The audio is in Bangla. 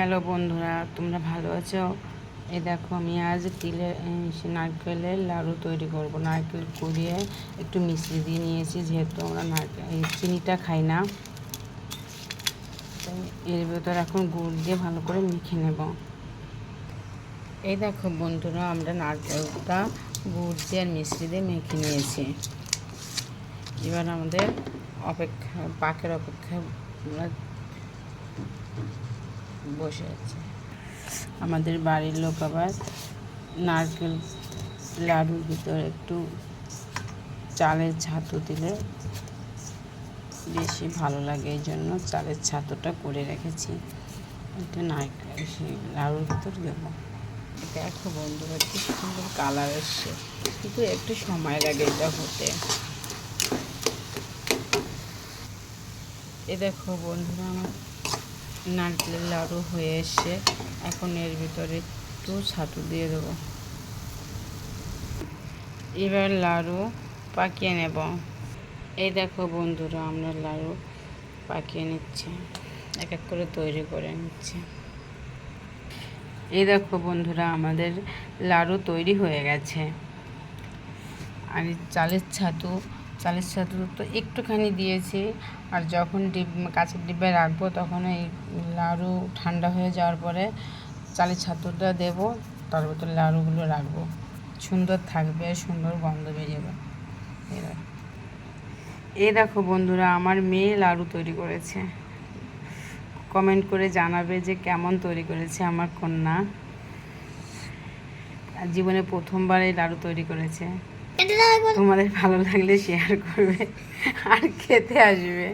হ্যালো বন্ধুরা, তোমরা ভালো আছো? এই দেখো, আমি আজ নারকেলের লাড়ু তৈরি করব। নারকেল কুড়িয়ে একটু মিষ্টি দিয়ে নিয়েছি, যেহেতু আমরা চিনিটা খাই না। তাই এর ভেতর এখন গুড় দিয়ে ভালো করে মেখে নেব। এই দেখো বন্ধুরা, আমরা নারকেলটা গুড় দিয়ে আর মিষ্টি দিয়ে মেখে নিয়েছি। এবার আমাদের পাকের অপেক্ষায় বসে আছে। আমাদের বাড়ির লোক আবার নারকেল লাড়ুর ভিতরে একটু চালের ছাতু দিলে বেশি ভালো লাগে, এই জন্য চালের ছাতুটা করে রেখেছি। এটা নারকেল সেই লাড়ুর ভিতর দেবো। দেখো বন্ধুরা, কি সুন্দর কালার এসছে, কিন্তু একটু সময় লাগে এটা হতে। এ দেখো বন্ধুরা, আমার নারকেলের লাড়ু হয়ে এসছে। এখন এর ভিতরে একটু ছাতু দিয়ে দেবো। এবার লাড়ু পাকিয়ে নেব। এই দেখো বন্ধুরা, আমরা লাড়ু পাকিয়ে নিচ্ছি, এক এক করে তৈরি করে নিচ্ছি। এই দেখো বন্ধুরা, আমাদের লাড়ু তৈরি হয়ে গেছে। আর চালের ছাতু তো একটুখানি দিয়েছি। আর যখন কাঁচের ডিব্বায় রাখবো, তখন এই লাড়ু ঠান্ডা হয়ে যাওয়ার পরে চালের ছাতুটা দেবো, তার ভিতরে লাড়ুগুলো রাখবো। সুন্দর থাকবে, সুন্দর গন্ধ বেরোবে। এই দেখো বন্ধুরা, আমার মেয়ে লাড়ু তৈরি করেছে। কমেন্ট করে জানাবে যে কেমন তৈরি করেছে আমার কন্যা। জীবনে প্রথমবার এই লাড়ু তৈরি করেছে। তোমাদের ভালো লাগলে শেয়ার করবে আর খেতে আসবে।